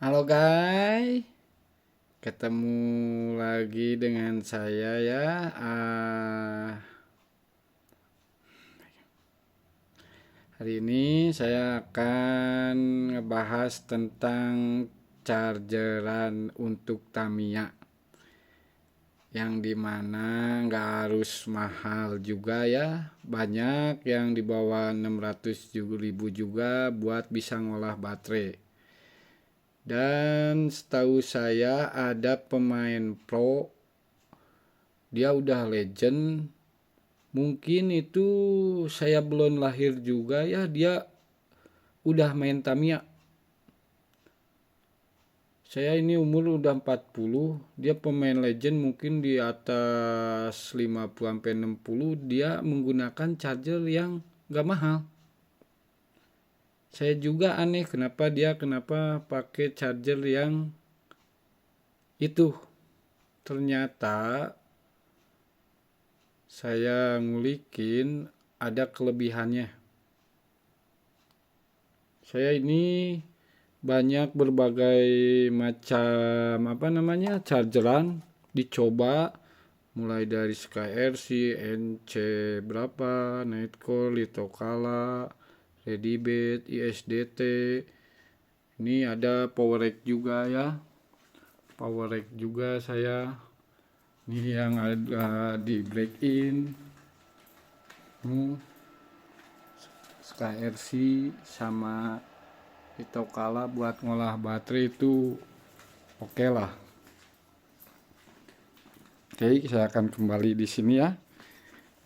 Halo guys, ketemu lagi dengan saya ya. Hari ini saya akan ngebahas tentang chargeran untuk Tamiya, yang dimana nggak harus mahal juga ya. Banyak yang di bawah 600.000 juga buat bisa ngolah baterai. Dan setahu saya ada pemain pro, dia udah legend. Mungkin itu saya belum lahir juga ya, dia udah main Tamiya. Saya ini umur udah 40, dia pemain legend mungkin di atas 50 sampai 60, dia menggunakan charger yang gak mahal. Saya juga aneh kenapa pakai charger yang itu. Ternyata saya ngulikin ada kelebihannya. Saya ini banyak berbagai macam chargeran dicoba, mulai dari SkyRC, NC berapa, Nightcore, Litokala, Redibet, ISDT. Ini ada Powerrack juga ya. Powerrack juga saya. Ini yang ada di break in. SkyRC sama Litokala buat ngolah baterai itu oke lah. Oke, saya akan kembali di sini ya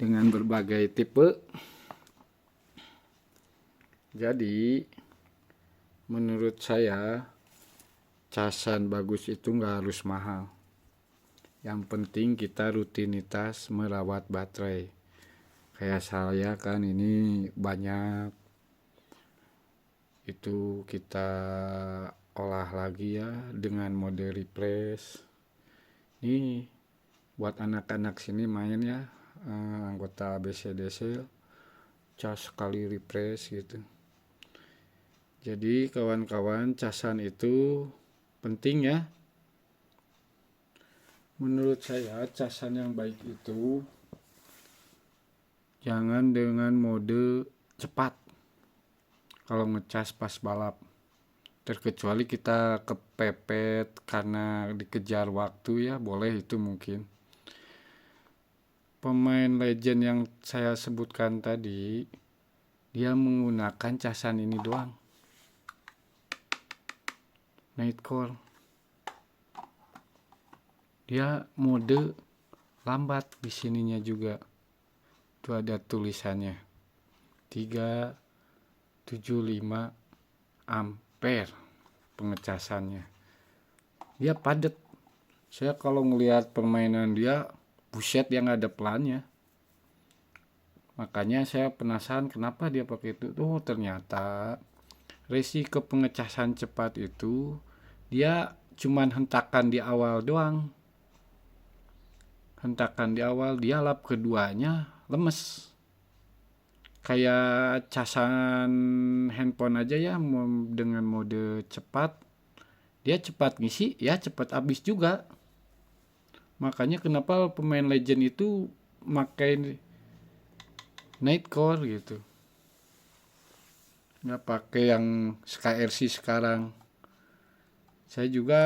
dengan berbagai tipe. Jadi menurut saya casan bagus itu nggak harus mahal. Yang penting kita rutinitas merawat baterai. Kayak saya kan ini banyak itu kita olah lagi ya dengan mode refresh. Ini buat anak-anak sini main ya, anggota BCDC, cas sekali refresh gitu. Jadi kawan-kawan, casan itu penting ya. Menurut saya casan yang baik itu jangan dengan mode cepat kalau ngecas pas balap, terkecuali kita kepepet karena dikejar waktu ya, boleh itu mungkin. Pemain legend yang saya sebutkan tadi, dia menggunakan casan ini doang, Nightcore. Dia mode lambat di sininya juga. Itu ada tulisannya 375 ampere pengecasannya. Dia padat. Saya kalau ngelihat permainan dia, buset yang ada pelannya. Makanya saya penasaran kenapa dia pakai itu. Oh, ternyata resiko pengecasan cepat itu dia cuman hentakan di awal doang. Hentakan di awal, dia lap keduanya lemes. Kayak casan handphone aja ya, dengan mode cepat, dia cepat ngisi ya cepat habis juga. Makanya kenapa pemain legend itu pakai Nightcore gitu, nggak pakai yang SkyRC sekarang. Saya juga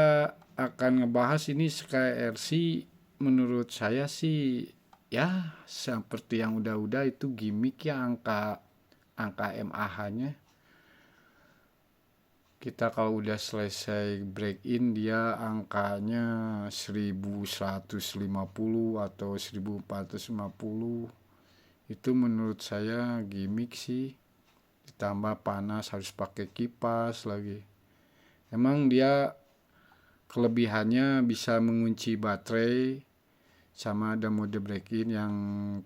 akan ngebahas ini SkyRC. Menurut saya sih ya seperti yang udah itu gimmick ya, angka MAH-nya. Kita kalau udah selesai break in dia angkanya 1150 atau 1450. Itu menurut saya gimmick sih. Ditambah panas harus pakai kipas lagi. Emang dia kelebihannya bisa mengunci baterai, sama ada mode break-in yang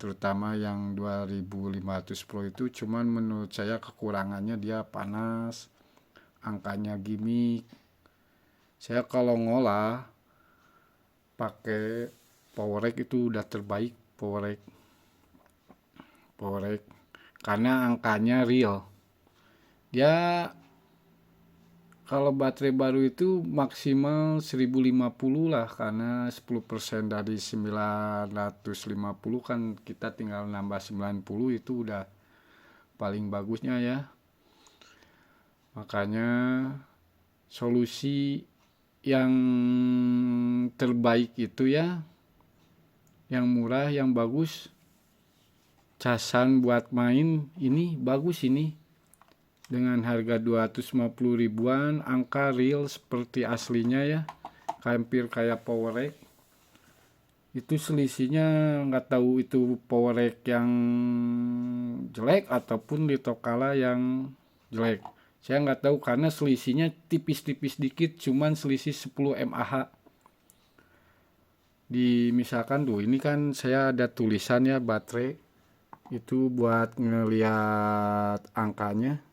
terutama yang 2500 Pro itu, cuman menurut saya kekurangannya dia panas, angkanya gimmick. Saya kalau ngolah pakai Powerrack itu udah terbaik. Powerrack karena angkanya real. Dia Kalau baterai baru itu maksimal 1050 lah, karena 10% dari 950 kan kita tinggal nambah 90, itu udah paling bagusnya ya. Makanya solusi yang terbaik itu ya, yang murah, yang bagus, casan buat main ini bagus ini. Dengan harga 250 ribuan, angka real seperti aslinya ya, hampir kayak Powerade. Itu selisihnya nggak tahu itu Powerade yang jelek ataupun Litokala yang jelek. Saya nggak tahu karena selisihnya tipis-tipis dikit, cuman selisih 10 mAh. Misalkan tuh, ini kan saya ada tulisan ya baterai, itu buat ngeliat angkanya.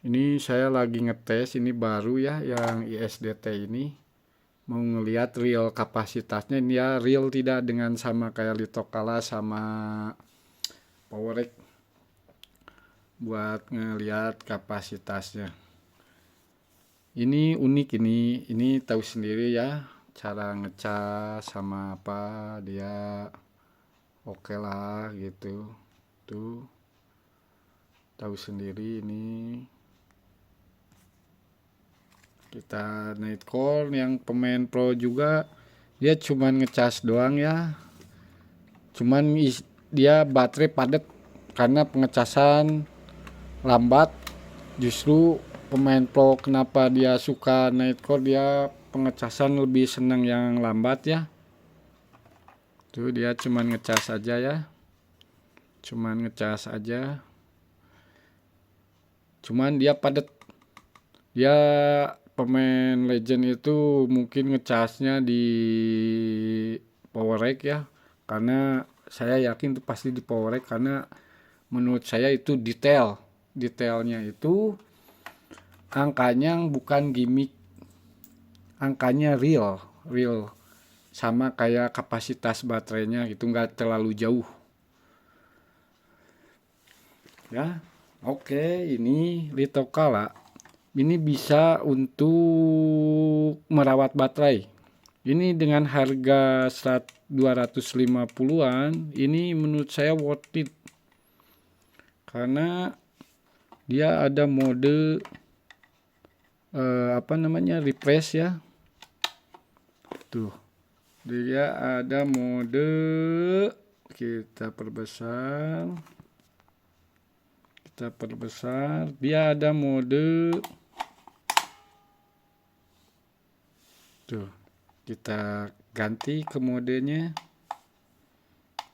Ini saya lagi ngetes, ini baru ya yang ISDT ini. Mau ngelihat real kapasitasnya, ini ya real tidak dengan sama kayak Litokala sama Powerade. Buat ngelihat kapasitasnya. Ini unik ini tahu sendiri ya. Cara ngecas sama apa dia oke lah gitu. Tuh. Tahu sendiri ini. Kita Nightcore yang pemain pro juga dia cuman ngecas doang ya, cuman dia baterai padat karena pengecasan lambat. Justru pemain pro kenapa dia suka Nightcore, dia pengecasan lebih senang yang lambat ya. Tuh dia cuman ngecas aja ya, cuman ngecas aja, cuman dia padat. Dia pemain legend itu mungkin ngecasnya di Powerade ya, karena saya yakin itu pasti di Powerade, karena menurut saya itu detailnya itu angkanya bukan gimmick, angkanya real sama kayak kapasitas baterainya gitu, nggak terlalu jauh ya. Oke, ini Litokala ini bisa untuk merawat baterai. Ini dengan harga 250-an, ini menurut saya worth it. Karena dia ada mode refresh ya. Tuh. Dia ada mode, kita perbesar. Dia ada mode. Tuh, kita ganti ke modenya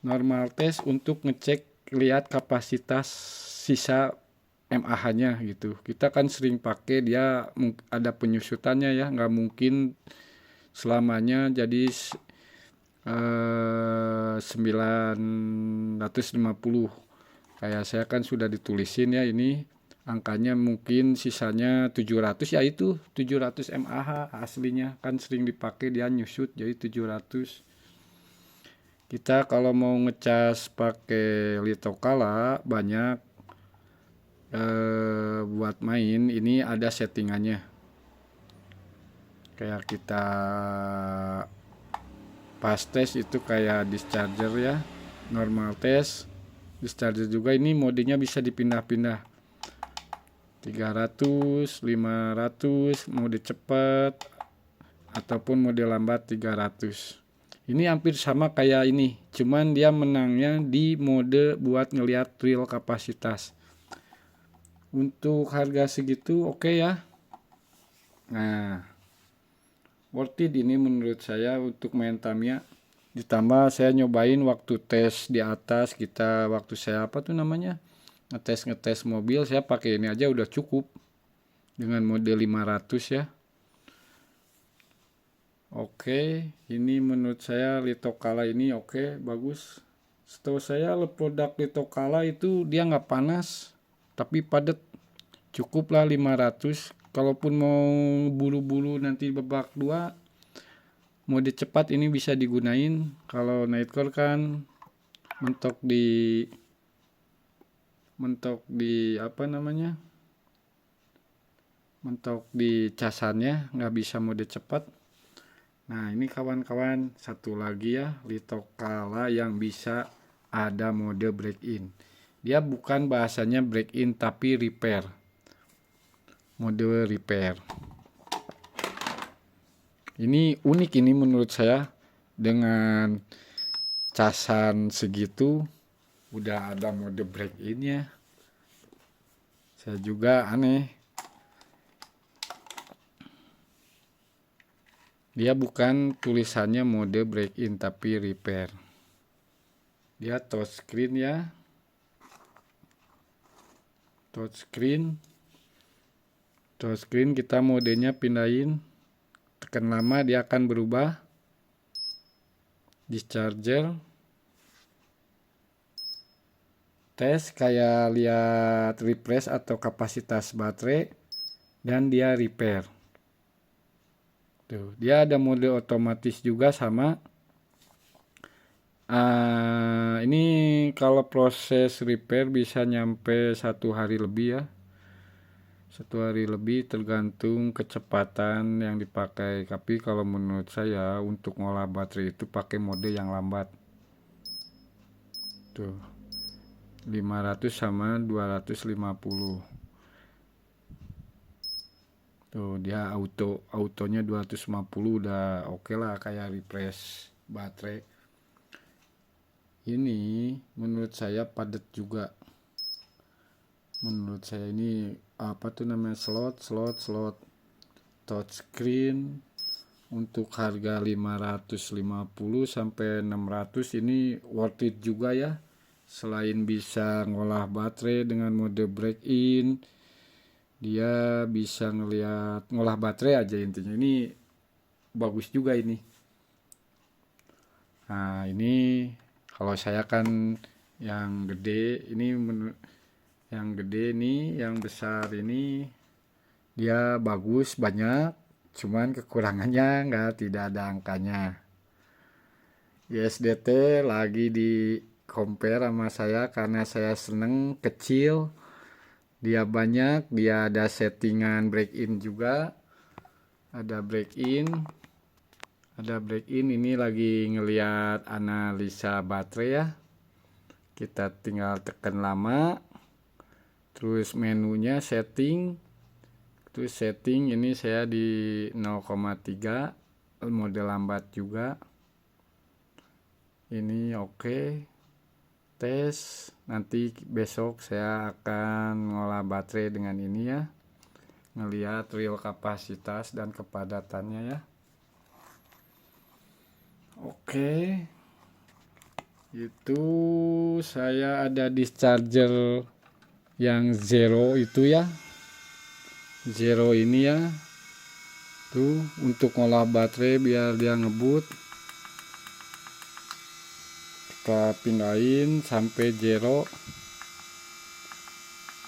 normal test untuk ngecek lihat kapasitas sisa mAh-nya gitu. Kita kan sering pakai, dia ada penyusutannya ya, nggak mungkin selamanya jadi 950. Kayak saya kan sudah ditulisin ya, ini angkanya mungkin sisanya 700, ya itu 700 mAh aslinya kan sering dipakai, dia nyusut jadi 700. Kita kalau mau ngecas pakai Litokala banyak buat main, ini ada settingannya. Kayak kita fast test itu kayak discharger ya, normal test, discharger juga. Ini modenya bisa dipindah-pindah, 300, 500, mode cepat ataupun mode lambat 300. Ini hampir sama kayak ini, cuman dia menangnya di mode buat ngelihat real kapasitas. Untuk harga segitu oke ya. Nah, worth it ini menurut saya untuk main Tamiya. Ditambah saya nyobain waktu tes di atas, waktu saya ngetes mobil, saya pakai ini aja udah cukup dengan mode 500 ya. Oke, ini menurut saya Litokala ini oke, bagus. Setahu saya produk Litokala itu dia nggak panas tapi padat, cukuplah 500. Kalaupun mau buru-buru nanti babak 2, mode cepat ini bisa digunain. Kalau Nightcore kan mentok di mentok di casannya, nggak bisa mode cepat. Nah ini kawan-kawan, satu lagi ya Litokala yang bisa ada mode break in. Dia bukan bahasanya break in tapi repair, mode repair. Ini unik ini menurut saya, dengan casan segitu udah ada mode break in-nya. Saya juga aneh. Dia bukan tulisannya mode break in tapi repair. Dia touchscreen ya. Touchscreen. Touchscreen kita modenya pindahin. Tekan lama dia akan berubah. Discharger. Tes kayak lihat refresh atau kapasitas baterai. Dan dia repair. Tuh, dia ada mode otomatis juga sama. Ini kalau proses repair bisa nyampe 1 hari lebih ya. 1 hari lebih tergantung kecepatan yang dipakai. Tapi kalau menurut saya untuk ngolah baterai itu pakai mode yang lambat. Tuh, 500 sama 250. Tuh dia autonya 250 udah oke lah kayak refresh baterai. Ini menurut saya padat juga. Menurut saya ini apa tuh namanya, slot touchscreen untuk harga 550 sampai 600 ini worth it juga ya. Selain bisa ngolah baterai dengan mode break in, dia bisa ngelihat ngolah baterai aja intinya. Ini bagus juga ini. Nah ini kalau saya kan yang gede, ini yang gede nih, yang besar ini dia bagus banyak, cuman kekurangannya tidak ada angkanya. ISDT lagi di compare sama saya karena saya seneng kecil, dia banyak, dia ada settingan break in juga, ada break in ini lagi ngelihat analisa baterai ya. Kita tinggal tekan lama, terus menunya setting, terus setting ini saya di 0,3, mode lambat juga. Ini oke. Tes, nanti besok saya akan ngolah baterai dengan ini ya, ngelihat real kapasitas dan kepadatannya ya. Oke, itu saya ada discharger yang zero itu ya, zero ini ya, tuh untuk ngolah baterai biar dia ngebut. Kita pindahin sampai zero,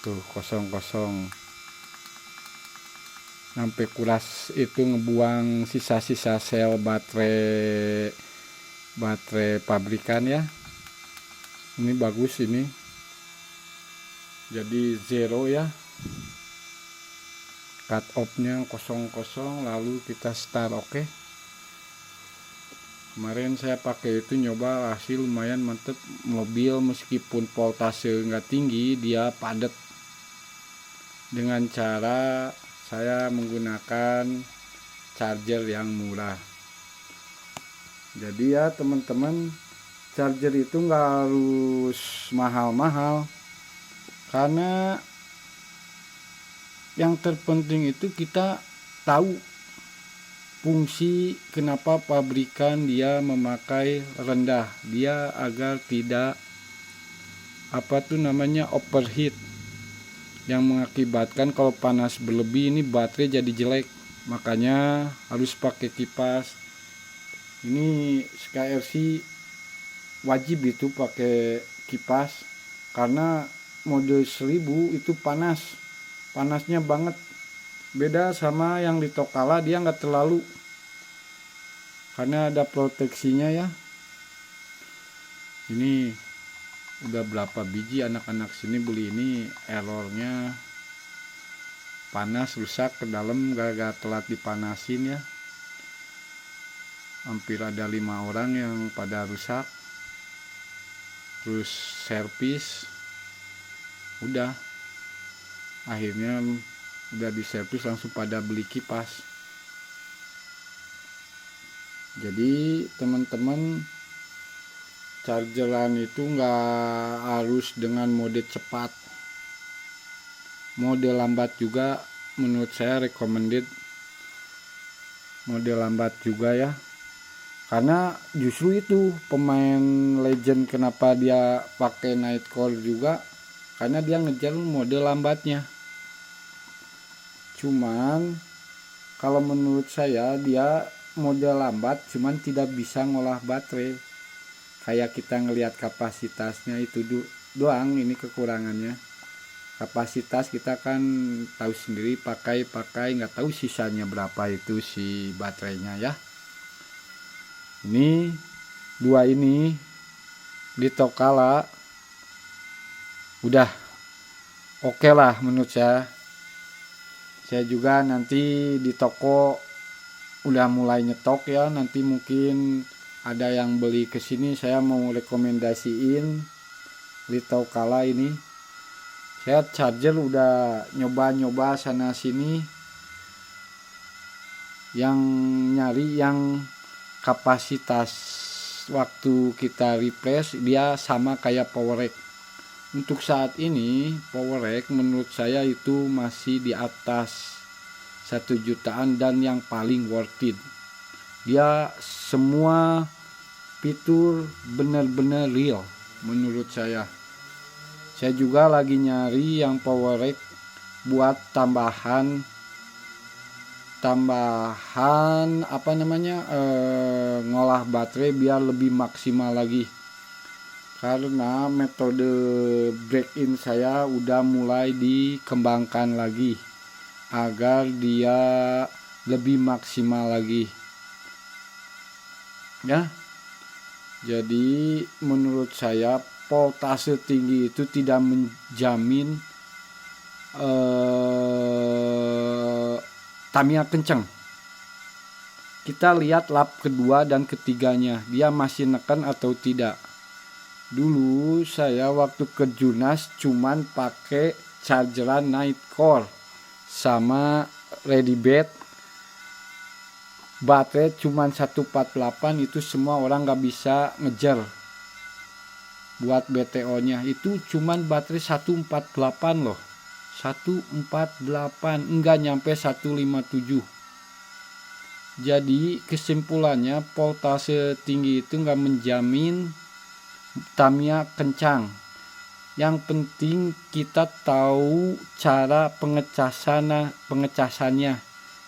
tuh kosong sampai kuras, itu ngebuang sisa-sisa sel baterai pabrikan ya. Ini bagus ini, jadi zero ya, cut off nya kosong, lalu kita start. Oke. Kemarin saya pakai itu nyoba, hasil lumayan mantep. Mobil meskipun voltase nggak tinggi dia padat, dengan cara saya menggunakan charger yang murah. Jadi ya teman-teman, charger itu nggak harus mahal-mahal, karena yang terpenting itu kita tahu fungsi kenapa pabrikan dia memakai rendah, dia agar tidak overheat, yang mengakibatkan kalau panas berlebih ini baterai jadi jelek. Makanya harus pakai kipas. Ini SKRC wajib itu pakai kipas, karena mode 1000 itu panasnya banget. Beda sama yang Litokala, dia nggak terlalu, karena ada proteksinya ya. Ini udah berapa biji anak-anak sini beli ini, errornya panas rusak ke dalam gara-gara telat dipanasin ya. Hampir ada 5 orang yang pada rusak. Terus servis, udah akhirnya udah diservis langsung pada beli kipas. Jadi teman-teman, chargeran itu nggak harus dengan mode cepat, mode lambat juga menurut saya recommended mode lambat juga ya. Karena justru itu pemain legend kenapa dia pakai Nightcore juga, karena dia ngejar mode lambatnya. Cuman kalau menurut saya dia mode lambat cuman tidak bisa ngolah baterai. Kayak kita ngelihat kapasitasnya itu doang, ini kekurangannya. Kapasitas kita kan tahu sendiri, pakai nggak tahu sisanya berapa itu si baterainya ya. Ini dua ini di Tokala udah oke lah menurut saya. Saya juga nanti di toko udah mulai nyetok ya, nanti mungkin ada yang beli ke sini, saya mau rekomendasiin Litau Kala ini. Saya charger udah nyoba sana sini, yang nyari yang kapasitas waktu kita replace dia sama kayak Powerrack. Untuk saat ini Powerrack menurut saya itu masih di atas 1 jutaan dan yang paling worth it. Dia semua fitur benar-benar real menurut saya. Saya juga lagi nyari yang Powerrack buat tambahan ngolah baterai biar lebih maksimal lagi. Karena metode break-in saya udah mulai dikembangkan lagi agar dia lebih maksimal lagi ya. Jadi menurut saya voltase tinggi itu tidak menjamin Tamiya kenceng. Kita lihat lap kedua dan ketiganya, dia masih neken atau tidak. Dulu saya waktu ke Junas cuman pakai chargeran Nightcore sama Readybed, baterai cuman 148, itu semua orang gak bisa ngejar. Buat BTO nya itu cuman baterai 148 loh, 148, enggak nyampe 157. Jadi kesimpulannya voltase tinggi itu gak menjamin Tamiya kencang. Yang penting kita tahu cara pengecasannya.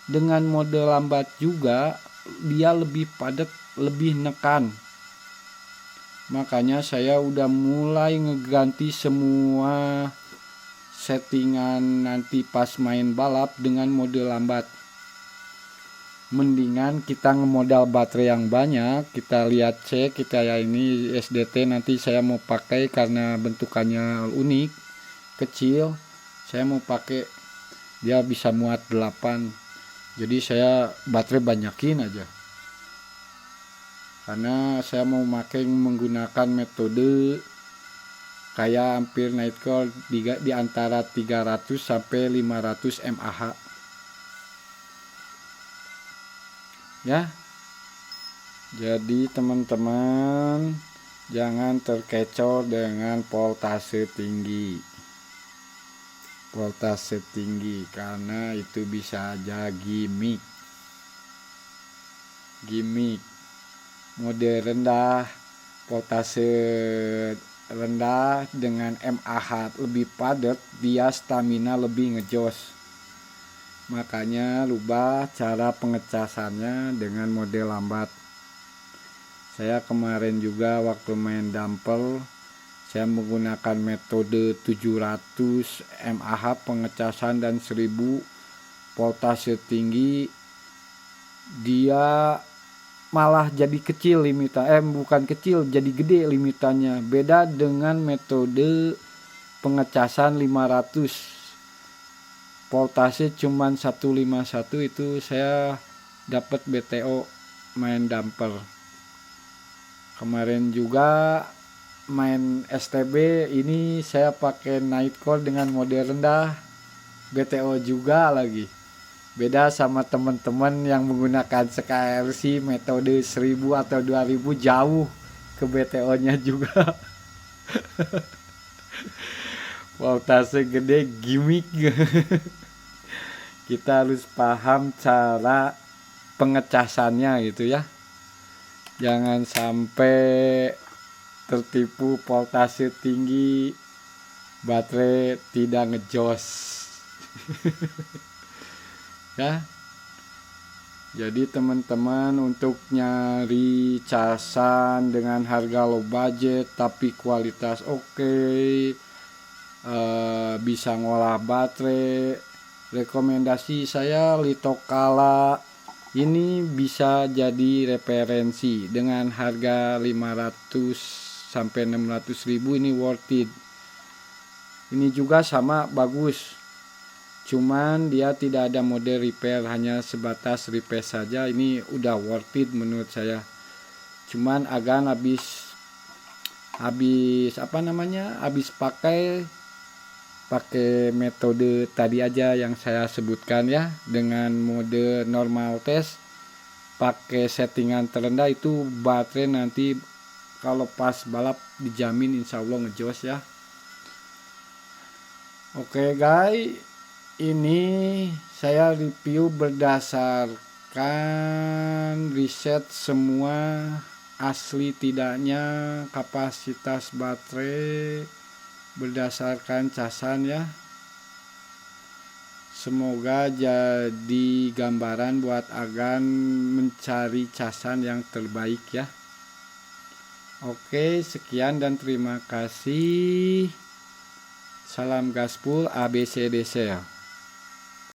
Dengan mode lambat juga dia lebih padat, lebih nekan. Makanya saya udah mulai ngeganti semua settingan nanti pas main balap dengan mode lambat. Mendingan kita ngemodal baterai yang banyak, kita lihat cek, kita ya ini SDT nanti saya mau pakai karena bentukannya unik, kecil. Saya mau pakai dia bisa muat 8. Jadi saya baterai banyakin aja. Karena saya mau menggunakan metode kayak hampir Nightcore di antara 300 sampai 500 mAh. Ya. Jadi teman-teman jangan terkecoh dengan voltase tinggi. Voltase tinggi karena itu bisa aja gimmick. Mode rendah, voltase rendah dengan mAh lebih padat, dia stamina lebih ngejos. Makanya rubah cara pengecasannya dengan mode lambat. Saya kemarin juga waktu main dumper, saya menggunakan metode 700 mAh pengecasan dan 1000 voltase tinggi. Dia malah jadi kecil bukan kecil, jadi gede limitannya. Beda dengan metode pengecasan 500. voltase cuman 151, itu saya dapat BTO main damper. Kemarin juga main STB ini saya pakai Nightcore dengan mode rendah, BTO juga lagi. Beda sama teman-teman yang menggunakan SKRC metode 1000 atau 2000, jauh ke BTO-nya juga. Voltase gede gimmick. Kita harus paham cara pengecasannya gitu ya. Jangan sampai tertipu voltase tinggi, baterai tidak ngejos. Ya. Jadi teman-teman, untuk nyari casan dengan harga low budget tapi kualitas oke, bisa ngolah baterai, rekomendasi saya Litokala ini bisa jadi referensi. Dengan harga 500 sampai 600 ribu ini worth it. Ini juga sama bagus, cuman dia tidak ada mode repair, hanya sebatas repair saja. Ini udah worth it menurut saya. Cuman agak habis pakai metode tadi aja yang saya sebutkan ya. Dengan mode normal test pakai settingan terendah, itu baterai nanti kalau pas balap dijamin insya Allah ngejos ya. Oke guys, ini saya review berdasarkan riset semua, asli tidaknya kapasitas baterai berdasarkan casan ya. Semoga jadi gambaran buat Agan mencari casan yang terbaik ya. Oke, sekian dan terima kasih. Salam gaspol ABCDC ya.